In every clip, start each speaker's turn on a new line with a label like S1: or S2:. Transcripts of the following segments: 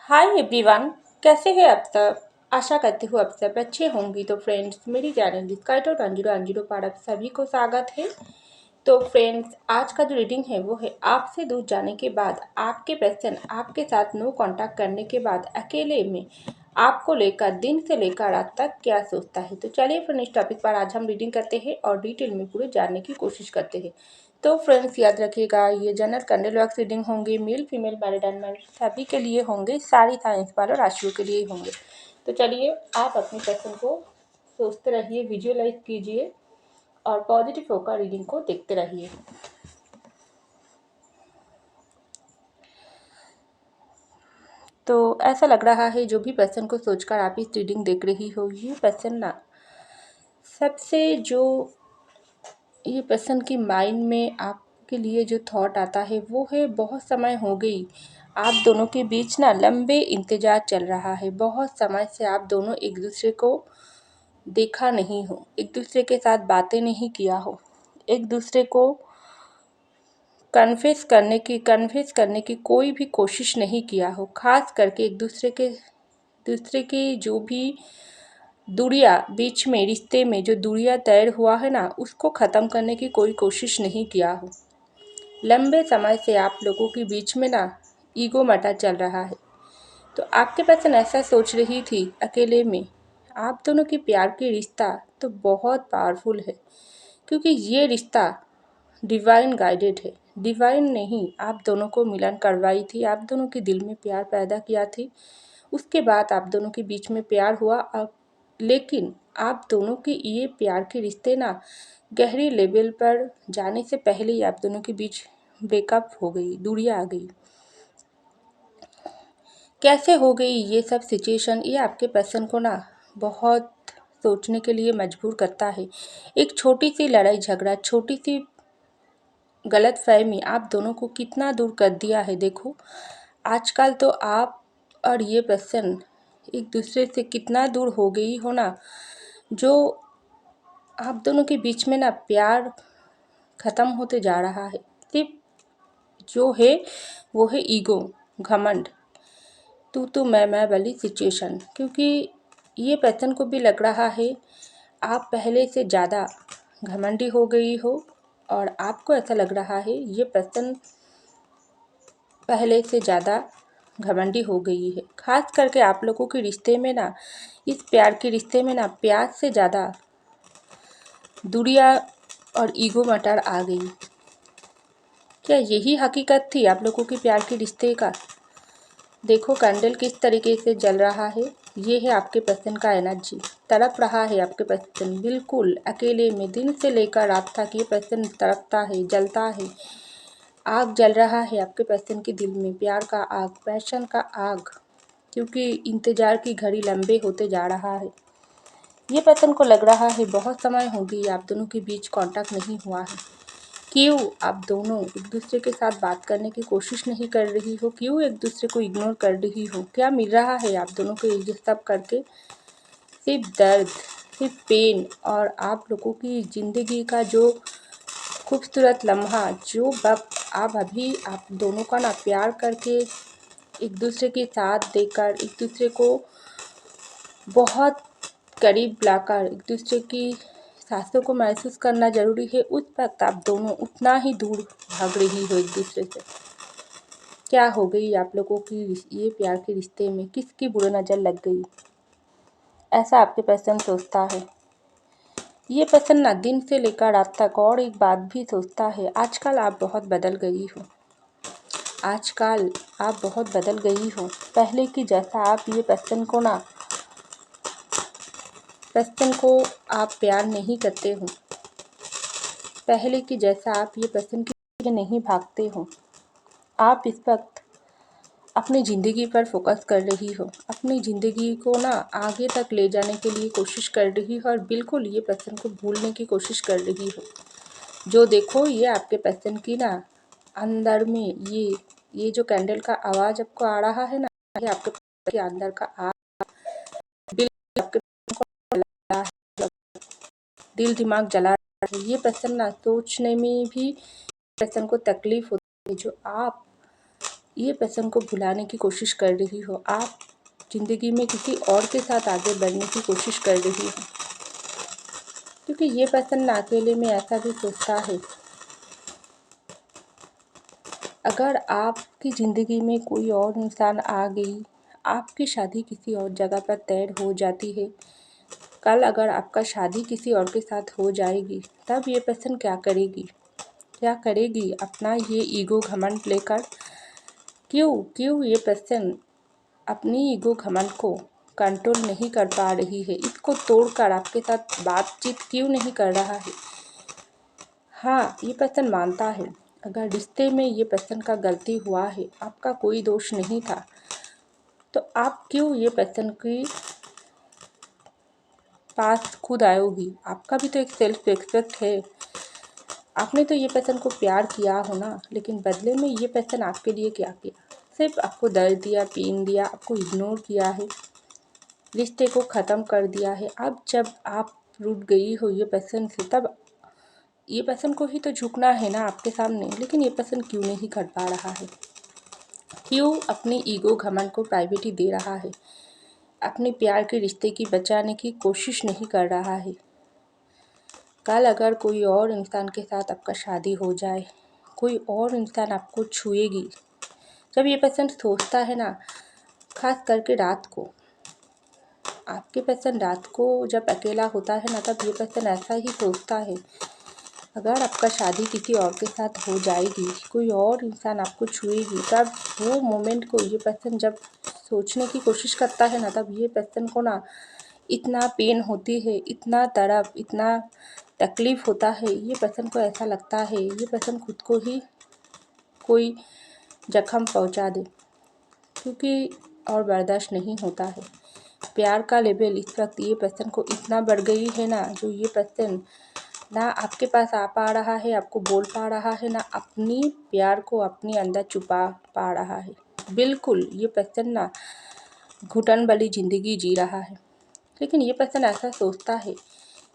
S1: Hi everyone, कैसे हैं आप सब। आशा करती हूँ आप सब अच्छे होंगी। तो फ्रेंड्स, मेरी चैनल स्काइटो 1010 पर आप सभी को स्वागत है। तो फ्रेंड्स, आज का जो रीडिंग है वो है आपसे दूर जाने के बाद आपके पर्सन आपके साथ नो कांटेक्ट करने के बाद अकेले में आपको लेकर दिन से लेकर रात तक क्या सोचता है। तो चलिए फ्रेंड्स, इस टॉपिक पर आज हम रीडिंग करते हैं और डिटेल में पूरे जानने की कोशिश करते हैं। तो फ्रेंड्स, याद रखिएगा, ये जनरल कैंडल वॉक्स रीडिंग होंगे, मेल फीमेल मैरिड अनमैरिड सभी के लिए होंगे, सारी साइंस वाले राशियों के लिए होंगे। तो चलिए, आप अपने पर्सन को सोचते रहिए, विजुअलाइज कीजिए और पॉजिटिव होकर रीडिंग को देखते रहिए। तो ऐसा लग रहा है जो भी पर्सन को सोचकर आप इस रीडिंग देख रही हो, ये पर्सन ना सबसे जो ये पर्सन की माइंड में आपके लिए जो थॉट आता है वो है, बहुत समय हो गई आप दोनों के बीच ना लंबे इंतजार चल रहा है। बहुत समय से आप दोनों एक दूसरे को देखा नहीं हो, एक दूसरे के साथ बातें नहीं किया हो, एक दूसरे को कन्फेस करने की कोई भी कोशिश नहीं किया हो। खास करके एक दूसरे की जो भी दूरियां बीच में, रिश्ते में जो दूरियां तय हुआ है ना, उसको ख़त्म करने की कोई कोशिश नहीं किया हो। लंबे समय से आप लोगों के बीच में ना ईगो मैटर चल रहा है। तो आपके पर्सन ऐसा सोच रही थी अकेले में, आप दोनों की प्यार की रिश्ता तो बहुत पावरफुल है, क्योंकि ये रिश्ता डिवाइन गाइडेड है। डिवाइन ने ही आप दोनों को मिलन करवाई थी, आप दोनों के दिल में प्यार पैदा किया थी। उसके बाद आप दोनों के बीच में प्यार हुआ। अब लेकिन आप दोनों के ये प्यार के रिश्ते ना गहरी लेवल पर जाने से पहले ही आप दोनों के बीच ब्रेकअप हो गई, दूरियां आ गई। कैसे हो गई ये सब सिचुएशन, ये आपके पर्सन को ना बहुत सोचने के लिए मजबूर करता है। एक छोटी सी लड़ाई झगड़ा, छोटी सी गलतफहमी आप दोनों को कितना दूर कर दिया है। देखो, आजकल तो आप और ये पर्सन एक दूसरे से कितना दूर हो गई हो ना, जो आप दोनों के बीच में ना प्यार ख़त्म होते जा रहा है। सिर्फ जो है वो है ईगो, घमंड, तू मैं वाली सिचुएशन। क्योंकि ये पर्सन को भी लग रहा है आप पहले से ज़्यादा घमंडी हो गई हो, और आपको ऐसा लग रहा है ये पर्सन पहले से ज़्यादा घमंडी हो गई है। खास करके आप लोगों के रिश्ते में ना, इस प्यार के रिश्ते में ना प्यार से ज़्यादा दूरियां और ईगो मटर आ गई। क्या यही हकीकत थी आप लोगों के प्यार के रिश्ते का। देखो कैंडल किस तरीके से जल रहा है। ये है आपके पर्सन का एनर्जी, तड़प रहा है आपके पर्सन, बिल्कुल अकेले में दिन से लेकर रात तक ये पर्सन तड़पता है, जलता है। आग जल रहा है आपके पर्सन के दिल में, प्यार का आग, पैशन का आग, क्योंकि इंतजार की घड़ी लंबे होते जा रहा है। ये पर्सन को लग रहा है बहुत समय हो गई आप दोनों के बीच कांटेक्ट नहीं हुआ है। क्यों आप दोनों एक दूसरे के साथ बात करने की कोशिश नहीं कर रही हो, क्यों एक दूसरे को इग्नोर कर रही हो। क्या मिल रहा है आप दोनों को ये सब करके? सिर्फ दर्द, सिर्फ पेन, और आप लोगों की ज़िंदगी का जो खूबसूरत लम्हा, जो वक्त आप दोनों का ना प्यार करके एक दूसरे के साथ देकर, एक दूसरे को बहुत करीब लाकर एक दूसरे की सांसों को महसूस करना ज़रूरी है, उस वक्त आप दोनों उतना ही दूर भाग रही हो एक दूसरे से। क्या हो गई आप लोगों की ये प्यार के रिश्ते में, किसकी बुरी नज़र लग गई, ऐसा आपके पर्सन सोचता है। ये पर्सन ना दिन से लेकर रात तक और एक बात भी सोचता है, आजकल आप बहुत बदल गई हो, आजकल आप बहुत बदल गई हो। पहले की जैसा आप ये पर्सन को आप प्यार नहीं करते हो, पहले की जैसा आप ये पर्सन के पीछे नहीं भागते हो। आप इस वक्त अपनी ज़िंदगी पर फोकस कर रही हो, अपनी ज़िंदगी को ना आगे तक ले जाने के लिए कोशिश कर रही हो, और बिल्कुल ये पर्सन को भूलने की कोशिश कर रही हो। जो देखो, ये आपके पर्सन की ना अंदर में ये जो कैंडल का आवाज़ आपको आ रहा है ना, ये आपके पर्सन के अंदर का बिल्कुल आपके दिल दिमाग जला रहा है। ये पर्सन ना सोचने में भी पर्सन को तकलीफ होती है, जो आप ये पर्सन को भुलाने की कोशिश कर रही हो। आप ज़िंदगी में किसी और के साथ आगे बढ़ने की कोशिश कर रही हो, क्योंकि ये पर्सन अकेले में ऐसा भी सोचता है। अगर आपकी ज़िंदगी में कोई और इंसान आ गई, आपकी शादी किसी और जगह पर तय हो जाती है, कल अगर आपका शादी किसी और के साथ हो जाएगी, तब ये पर्सन क्या करेगी अपना ये ईगो घमंड लेकर। क्यों ये पर्सन अपनी ईगो घमंड को कंट्रोल नहीं कर पा रही है, इसको तोड़कर आपके साथ बातचीत क्यों नहीं कर रहा है। हाँ, ये पर्सन मानता है अगर रिश्ते में ये पर्सन का गलती हुआ है, आपका कोई दोष नहीं था, तो आप क्यों ये पर्सन के पास खुद आयोगी। आपका भी तो एक सेल्फ रिस्पेक्ट है। आपने तो ये पर्सन को प्यार किया हो ना, लेकिन बदले में ये पर्सन आपके लिए क्या किया। सिर्फ आपको दर्द दिया, पेन दिया, आपको इग्नोर किया है, रिश्ते को ख़त्म कर दिया है। अब जब आप रूठ गई हो ये पर्सन से, तब ये पर्सन को ही तो झुकना है ना आपके सामने, लेकिन ये पर्सन क्यों नहीं कर पा रहा है। क्यों अपनी ईगो घमंड को प्राइवेटी दे रहा है, अपने प्यार के रिश्ते की बचाने की कोशिश नहीं कर रहा है। कल अगर कोई और इंसान के साथ आपका शादी हो जाए, कोई और इंसान आपको छुएगी, जब ये पर्सन सोचता है ना, खास करके रात को, आपके पर्सन रात को जब अकेला होता है ना, तब ये पर्सन ऐसा ही सोचता है। अगर आपका शादी किसी और के साथ हो जाएगी, कोई और इंसान आपको छुएगी, तब वो मोमेंट को ये पर्सन जब सोचने की कोशिश करता है ना, तब ये पर्सन को ना इतना पेन होती है, इतना तड़प, इतना तकलीफ़ होता है। ये पर्सन को ऐसा लगता है ये पर्सन खुद को ही कोई जख्म पहुंचा दे, क्योंकि और बर्दाश्त नहीं होता है। प्यार का लेवल इस वक्त ये पर्सन को इतना बढ़ गई है ना, जो ये पर्सन ना आपके पास आ पा रहा है, आपको बोल पा रहा है, ना अपनी प्यार को अपने अंदर छुपा पा रहा है। बिल्कुल ये पर्सन ना घुटन वाली ज़िंदगी जी रहा है। लेकिन ये पर्सन ऐसा सोचता है,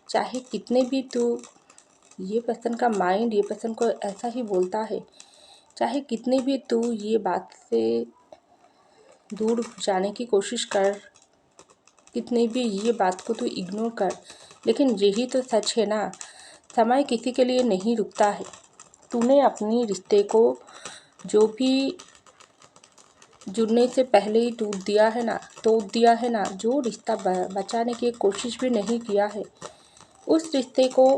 S1: चाहे कितने भी ये पर्सन का माइंड ये पर्सन को ऐसा ही बोलता है, चाहे कितने भी ये बात से दूर जाने की कोशिश कर, कितने भी ये बात को इग्नोर कर, लेकिन यही तो सच है ना, समय किसी के लिए नहीं रुकता है। तूने अपनी रिश्ते को जो भी जुड़ने से पहले ही तोड़ दिया है ना, जो रिश्ता बचाने की कोशिश भी नहीं किया है, उस रिश्ते को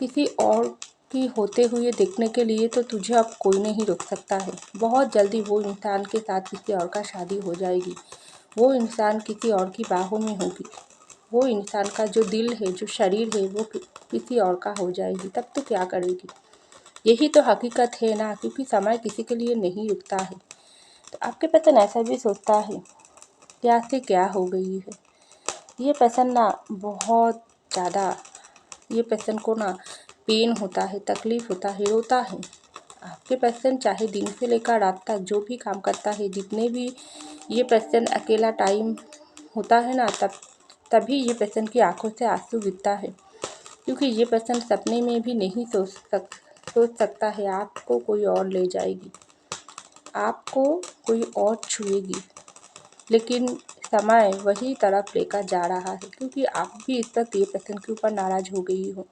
S1: किसी और की होते हुए देखने के लिए तो तुझे अब कोई नहीं रोक सकता है। बहुत जल्दी वो इंसान के साथ किसी और का शादी हो जाएगी, वो इंसान किसी और की बाहों में होगी, वो इंसान का जो दिल है, जो शरीर है, वो किसी और का हो जाएगी। तब तो क्या करेगी। यही तो हकीकत है ना, क्योंकि समय किसी के लिए नहीं रुकता है। तो आपके पर्सन ऐसा भी सोचता है, क्या से क्या हो गई है। ये पर्सन ना बहुत ज़्यादा, ये पर्सन को ना पेन होता है, तकलीफ़ होता है, रोता है। आपके पर्सन चाहे दिन से लेकर रात तक जो भी काम करता है, जितने भी ये पर्सन अकेला टाइम होता है ना, तभी ये पर्सन की आंखों से आंसू गिरता है, क्योंकि ये पर्सन सपने में भी नहीं सोच सकता है आपको कोई और ले जाएगी, आपको कोई और छुएगी। लेकिन समय वही तरफ लेकर जा रहा है, क्योंकि आप भी इस वक्त ये पर्सन के ऊपर नाराज़ हो गई हो,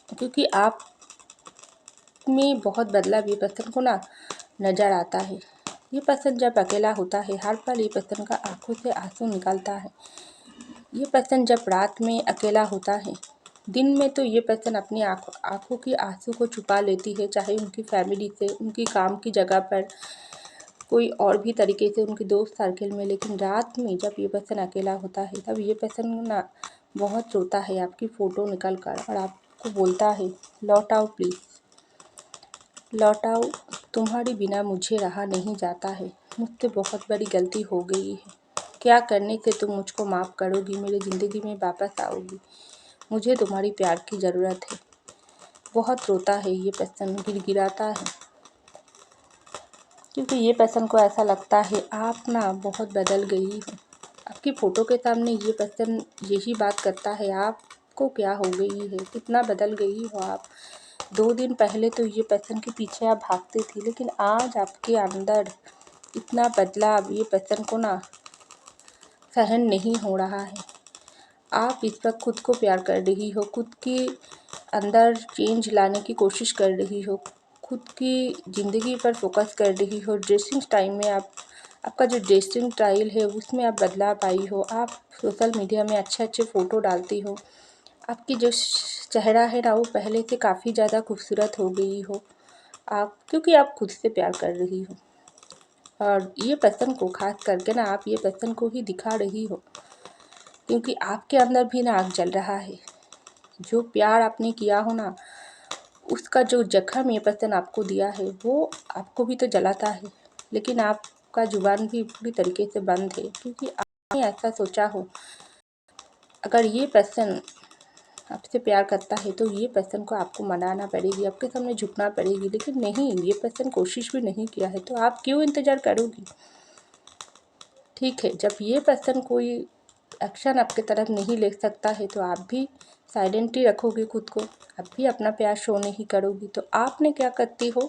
S1: क्योंकि आप में बहुत बदलाव ये पर्सन को ना नज़र आता है। ये पर्सन जब अकेला होता है, हर पल ये पर्सन का आंखों से आंसू निकलता है। ये पर्सन जब रात में अकेला होता है, दिन में तो ये पर्सन अपनी आंखों की आंसू को छुपा लेती है, चाहे उनकी फैमिली से, उनकी काम की जगह पर, कोई और भी तरीके से, उनके दोस्त सर्किल में। लेकिन रात में जब ये पर्सन अकेला होता है, तब ये पर्सन ना बहुत रोता है आपकी फ़ोटो निकल कर, और आपको बोलता है, लौट आओ प्लीज़, लौट आओ, तुम्हारे बिना मुझे रहा नहीं जाता है, मुझसे बहुत बड़ी गलती हो गई है, क्या करने से तुम मुझको माफ़ करोगी, मेरी ज़िंदगी में वापस आओगी, मुझे तुम्हारी प्यार की ज़रूरत है। बहुत रोता है ये पर्सन, गिड़गिड़ाता है, क्योंकि ये पर्सन को ऐसा लगता है आप ना बहुत बदल गई हो। आपकी फ़ोटो के सामने ये पर्सन यही बात करता है, आपको क्या हो गई है, कितना बदल गई हो आप, 2 दिन पहले तो ये पर्सन के पीछे आप भागते थे, लेकिन आज आपके अंदर इतना बदलाव ये पर्सन को ना सहन नहीं हो रहा है। आप इस वक्त खुद को प्यार कर रही हो, खुद के अंदर चेंज लाने की कोशिश कर रही हो, खुद की ज़िंदगी पर फोकस कर रही हो। ड्रेसिंग स्टाइल में आपका जो ड्रेसिंग स्टाइल है उसमें आप बदलाव आई हो। आप सोशल मीडिया में अच्छे अच्छे फ़ोटो डालती हो। आपकी जो चेहरा है ना वो पहले से काफ़ी ज़्यादा खूबसूरत हो गई हो आप, क्योंकि आप खुद से प्यार कर रही हो। और ये पर्सन को खास करके ना आप ये पर्सन को ही दिखा रही हो, क्योंकि आपके अंदर भी ना आग जल रहा है। जो प्यार आपने किया हो ना, उसका जो जख्म ये पर्सन आपको दिया है वो आपको भी तो जलाता है, लेकिन आपका जुबान भी पूरी तरीके से बंद है, क्योंकि आपने ऐसा सोचा हो अगर ये पर्सन आपसे प्यार करता है तो ये पर्सन को आपको मनाना पड़ेगी, आपके सामने झुकना पड़ेगी। लेकिन नहीं, ये पर्सन कोशिश भी नहीं किया है, तो आप क्यों इंतज़ार करोगी? ठीक है, जब ये पर्सन कोई एक्शन आपके तरफ नहीं ले सकता है तो आप भी साइलेंट ही रखोगे खुद को, आप भी अपना प्यार शो नहीं करोगी। तो आपने क्या करती हो,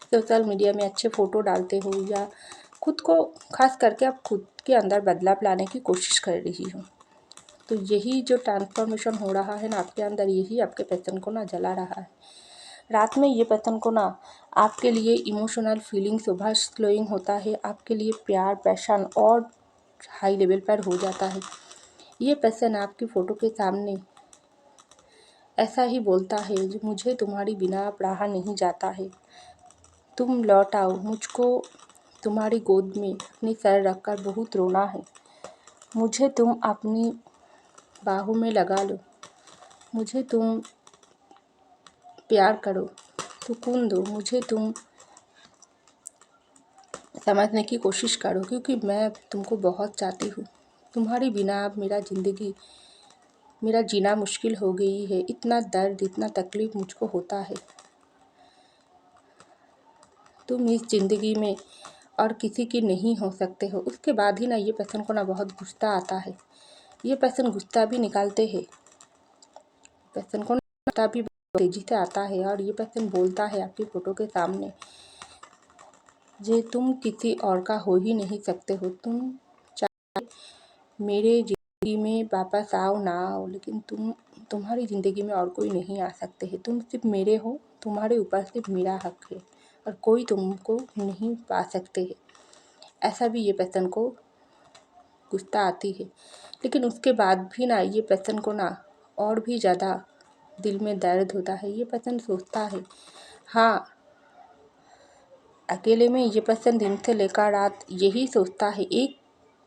S1: सोशल मीडिया में अच्छे फ़ोटो डालते हो या खुद को खास करके आप खुद के अंदर बदलाव लाने की कोशिश कर रही हो। तो यही जो ट्रांसफॉर्मेशन हो रहा है ना आपके अंदर, यही आपके पर्सन को ना जला रहा है। रात में ये पर्सन को ना आपके लिए इमोशनल फीलिंग सुबह स्लोइंग होता है, आपके लिए प्यार पैशन और हाई लेवल पर हो जाता है। ये पर्सन आपकी फ़ोटो के सामने ऐसा ही बोलता है, जो मुझे तुम्हारी बिना रहा नहीं जाता है, तुम लौट आओ, मुझको तुम्हारी गोद में अपनी सर रखकर बहुत रोना है, मुझे तुम अपनी बाहों में लगा लो, मुझे तुम प्यार करो, सुकून दो, मुझे तुम समझने की कोशिश करो, क्योंकि मैं तुमको बहुत चाहती हूँ। तुम्हारी बिना अब मेरा जीना मुश्किल हो गई है, इतना दर्द इतना तकलीफ़ मुझको होता है। तुम इस ज़िंदगी में और किसी की नहीं हो सकते हो। उसके बाद ही ना ये पर्सन को ना बहुत गुस्सा आता है। ये पर्सन गुस्सा भी निकालते हैं, पर्सन को गुस्सा भी तेज़ी से आता है और ये पर्सन बोलता है आपकी फ़ोटो के सामने, जे तुम किसी और का हो ही नहीं सकते हो, तुम चाहे मेरे ज़िंदगी में वापस आओ ना आओ, लेकिन तुम्हारी ज़िंदगी में और कोई नहीं आ सकते हैं, तुम सिर्फ मेरे हो, तुम्हारे ऊपर सिर्फ मेरा हक है और कोई तुमको नहीं पा सकते है। ऐसा भी ये पर्सन को गुस्सा आती है, लेकिन उसके बाद भी ना ये पर्सन को ना और भी ज़्यादा दिल में दर्द होता है। ये पर्सन सोचता है, हाँ, अकेले में ये पर्सन दिन से लेकर रात यही सोचता है, एक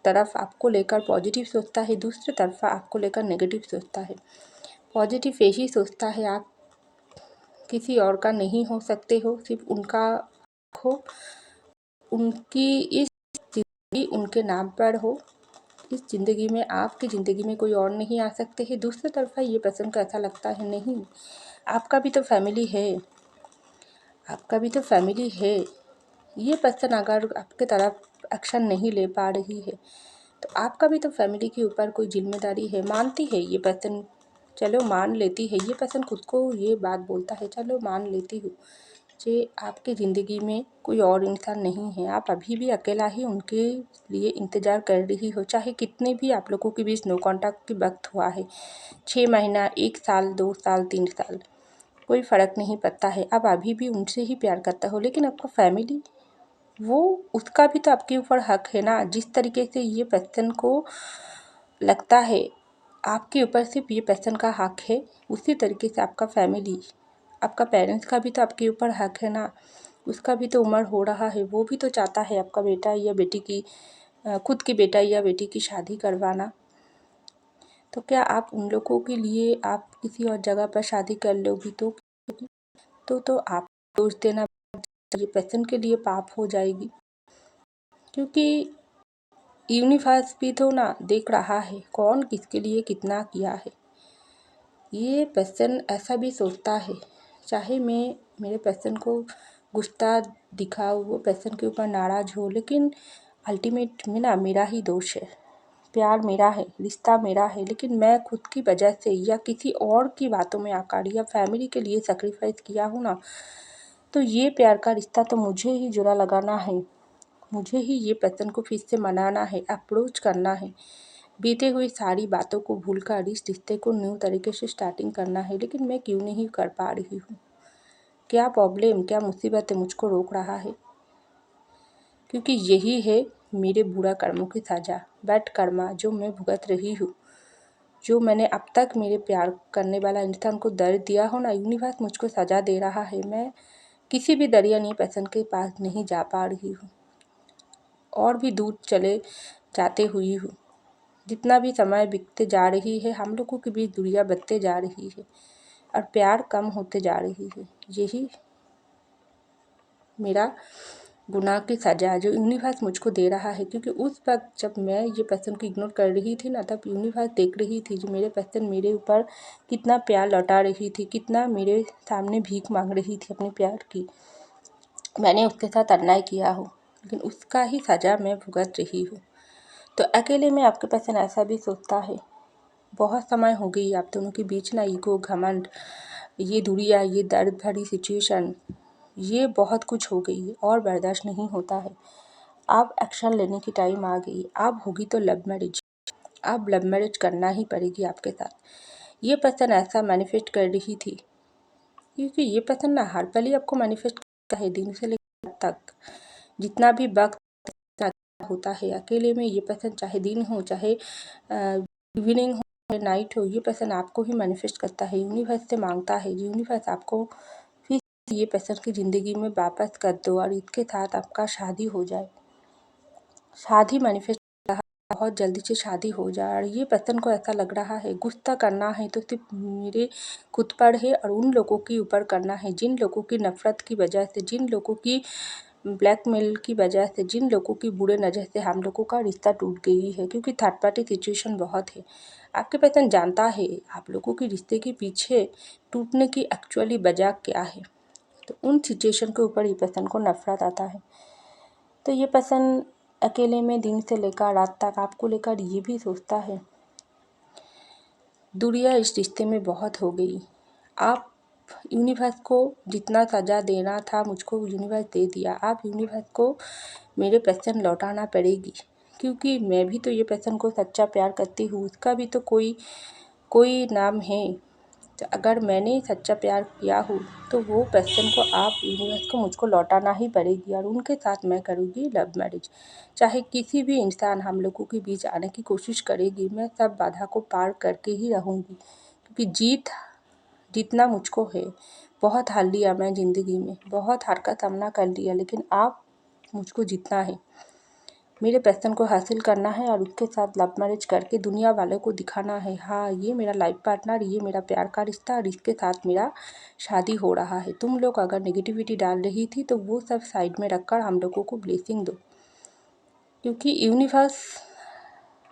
S1: तरफ आपको लेकर पॉजिटिव सोचता है, दूसरी तरफ आपको लेकर नेगेटिव सोचता है। पॉजिटिव यही सोचता है आप किसी और का नहीं हो सकते हो, सिर्फ उनका हो, उनकी इस ज़िंदगी उनके नाम पर हो, इस ज़िंदगी में आपकी ज़िंदगी में कोई और नहीं आ सकते हैं। दूसरी तरफ ये पर्सन को ऐसा लगता है, नहीं, आपका भी तो फैमिली है, आपका भी तो फैमिली है। ये पर्सन अगर आपके तरफ एक्शन नहीं ले पा रही है तो आपका भी तो फैमिली के ऊपर कोई जिम्मेदारी है। मानती है ये पर्सन, चलो मान लेती है, ये पर्सन खुद को ये बात बोलता है, चलो मान लेती हूँ कि आपकी ज़िंदगी में कोई और इंसान नहीं है, आप अभी भी अकेला ही उनके लिए इंतज़ार कर रही हो, चाहे कितने भी आप लोगों के बीच नो कॉन्टैक्ट की वक्त हुआ है, 6 महीना, 1 साल, 2 साल, 3 साल, कोई फ़र्क नहीं पड़ता है, आप अभी भी उनसे ही प्यार करता हो। लेकिन आपका फैमिली, वो उसका भी तो आपके ऊपर हक है ना। जिस तरीके से ये पर्सन को लगता है आपके ऊपर सिर्फ ये पर्सन का हक है, उसी तरीके से आपका फैमिली, आपका पेरेंट्स का भी तो आपके ऊपर हक है ना। उसका भी तो उम्र हो रहा है, वो भी तो चाहता है आपका बेटा या बेटी की खुद की बेटा या बेटी की शादी करवाना। तो क्या आप उन लोगों के लिए आप किसी और जगह पर शादी कर लोगी तो आप दोष देना ये पर्सन के लिए पाप हो जाएगी, क्योंकि यूनिवर्स भी तो ना देख रहा है कौन किसके लिए कितना किया है। ये पर्सन ऐसा भी सोचता है, चाहे मैं मेरे पर्सन को गुस्सा दिखाऊँ, वो पर्सन के ऊपर नाराज़ हो, लेकिन अल्टीमेट में ना मेरा ही दोष है, प्यार मेरा है, रिश्ता मेरा है, लेकिन मैं खुद की वजह से या किसी और की बातों में आकर या फैमिली के लिए सेक्रीफाइस किया हूँ ना, तो ये प्यार का रिश्ता तो मुझे ही जुड़ा लगाना है। मुझे ही ये पर्सन को फिर से मनाना है, अप्रोच करना है, बीते हुई सारी बातों को भूलकर इस रिश्ते को न्यू तरीके से स्टार्टिंग करना है। लेकिन मैं क्यों नहीं कर पा रही हूँ? क्या प्रॉब्लम, क्या मुसीबत है मुझको रोक रहा है? क्योंकि यही है मेरे बुरा कर्मों की सज़ा, बैड कर्मा जो मैं भुगत रही हूँ, जो मैंने अब तक मेरे प्यार करने वाला इंसान को दर्द दिया हो ना, यूनिवर्स मुझको सज़ा दे रहा है। मैं किसी भी दरिया नहीं पर्सन के पास नहीं जा पा रही हूँ और भी दूर चले जाते हुई हूँ। जितना भी समय बीतते जा रही है, हम लोगों के बीच दूरियां बढ़ते जा रही है और प्यार कम होते जा रही है। यही मेरा गुनाह की सज़ा जो यूनिवर्स मुझको दे रहा है। क्योंकि उस वक्त जब मैं ये पर्सन को इग्नोर कर रही थी ना, तब यूनिवर्स देख रही थी जो मेरे पर्सन मेरे ऊपर कितना प्यार लौटा रही थी, कितना मेरे सामने भीख मांग रही थी अपने प्यार की। मैंने उसके साथ अन्याय किया हो, लेकिन उसका ही सज़ा मैं भुगत रही हूँ। तो अकेले में आपके पर्सन ऐसा भी सोचता है। बहुत समय हो गई आप दोनों के बीच ना, ईगो, घमंड, ये दूरियां, ये दर्द भरी सिचुएशन, ये बहुत कुछ हो गई है और बर्दाश्त नहीं होता है। अब एक्शन लेने की टाइम आ गई। अब होगी तो लव मैरिज, अब लव मैरिज करना ही पड़ेगी आपके साथ। ये पर्सन ऐसा मैनिफेस्ट कर रही थी, क्योंकि ये पर्सन ना हर पल ही आपको मैनिफेस्ट करता है, दिन से लेकर रात तक। जितना भी वक्त होता है अकेले में, ये पर्सन चाहे दिन हो, चाहे इवनिंग हो, चाहे नाइट हो, ये पर्सन आपको ही मैनिफेस्ट करता है। यूनिवर्स से मांगता है, यूनिवर्स आपको फिर ये पर्सन की ज़िंदगी में वापस कर दो और इसके साथ आपका शादी हो जाए। शादी मैनिफेस्ट बहुत जल्दी से शादी हो जाए। और ये पर्सन को ऐसा लग रहा है गुस्सा करना है तो सिर्फ मेरे खुद पर है और उन लोगों के ऊपर करना है जिन लोगों की नफ़रत की वजह से, जिन लोगों की ब्लैकमेल की वजह से, जिन लोगों की बुरे नज़र से हम लोगों का रिश्ता टूट गई है। क्योंकि थर्ड पार्टी सिचुएशन बहुत है। आपके पर्सन जानता है आप लोगों के रिश्ते के पीछे टूटने की एक्चुअली वजह क्या है। तो उन सिचुएशन के ऊपर ये पर्सन को नफ़रत आता है। तो ये पर्सन अकेले में दिन से लेकर रात तक आपको लेकर ये भी सोचता है। दूरियां इस रिश्ते में बहुत हो गई। आप यूनिवर्स को जितना सज़ा देना था मुझको यूनिवर्स दे दिया। आप यूनिवर्स को मेरे पर्सन लौटाना पड़ेगी, क्योंकि मैं भी तो ये पर्सन को सच्चा प्यार करती हूँ। उसका भी तो कोई नाम है। तो अगर मैंने सच्चा प्यार किया हो तो वो पर्सन को आप यूनिवर्स को मुझको लौटाना ही पड़ेगी और उनके साथ मैं करूँगी लव मैरिज। चाहे किसी भी इंसान हम लोगों के बीच आने की कोशिश करेगी, मैं सब बाधा को पार करके ही रहूँगी। क्योंकि जीतना मुझको है। बहुत हार लिया मैं ज़िंदगी में, बहुत हार का सामना कर लिया, लेकिन आप मुझको जीतना है। मेरे पैशन को हासिल करना है और उसके साथ लव मैरिज करके दुनिया वालों को दिखाना है, हाँ ये मेरा लाइफ पार्टनर, ये मेरा प्यार का रिश्ता और इसके साथ मेरा शादी हो रहा है। तुम लोग अगर नेगेटिविटी डाल रही थी तो वो सब साइड में रखकर हम लोगों को ब्लेसिंग दो। क्योंकि यूनिवर्स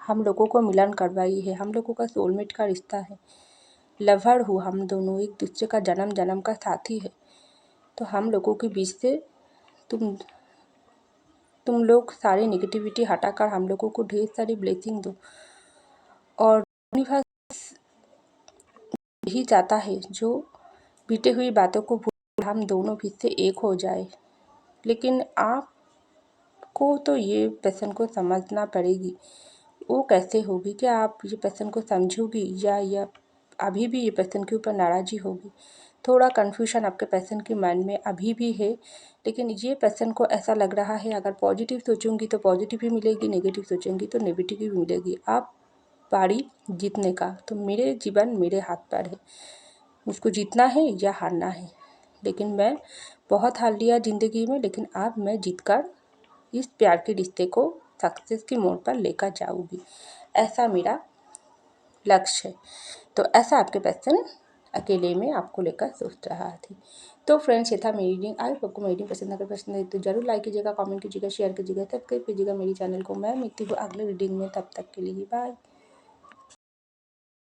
S1: हम लोगों को मिलन करवाई है, हम लोगों का सोलमेट का रिश्ता है। लवर हूँ हम दोनों, एक दूसरे का जन्म जन्म का साथी है। तो हम लोगों के बीच से तुम लोग सारी नेगेटिविटी हटाकर हम लोगों को ढेर सारी ब्लेसिंग दो। और यूनिवर्स यही चाहता है जो बीते हुई बातों को भूल हम दोनों फिर से एक हो जाए। लेकिन आपको तो ये पर्सन को समझना पड़ेगी। वो कैसे होगी? क्या आप ये पर्सन को समझोगी या अभी भी ये पर्सन के ऊपर नाराज़ी होगी? थोड़ा कन्फ्यूजन आपके पर्सन के मन में अभी भी है, लेकिन ये पर्सन को ऐसा लग रहा है अगर पॉजिटिव सोचूंगी तो पॉजिटिव ही मिलेगी, नेगेटिव सोचूंगी तो नेगेटिव ही मिलेगी। आप पारी जीतने का, तो मेरे जीवन मेरे हाथ पर है, मुझको जीतना है या हारना है। लेकिन मैं बहुत हार लिया ज़िंदगी में, लेकिन अब मैं जीतकर इस प्यार के रिश्ते को सक्सेस की मोड़ पर लेकर जाऊंगी, ऐसा मेरा लक्ष्य है। तो ऐसा आपके पर्सन अकेले में आपको लेकर सोच रहा थी। तो फ्रेंड्स, ये था मेरी रीडिंग। आई होप आपको मेरी रीडिंग पसंद है तो जरूर लाइक कीजिएगा, कमेंट कीजिएगा, शेयर कीजिएगा, सब्सक्राइब कीजिएगा मेरी चैनल को। मैं मिलती हूँ अगले रीडिंग में, तब तक के लिए बाय।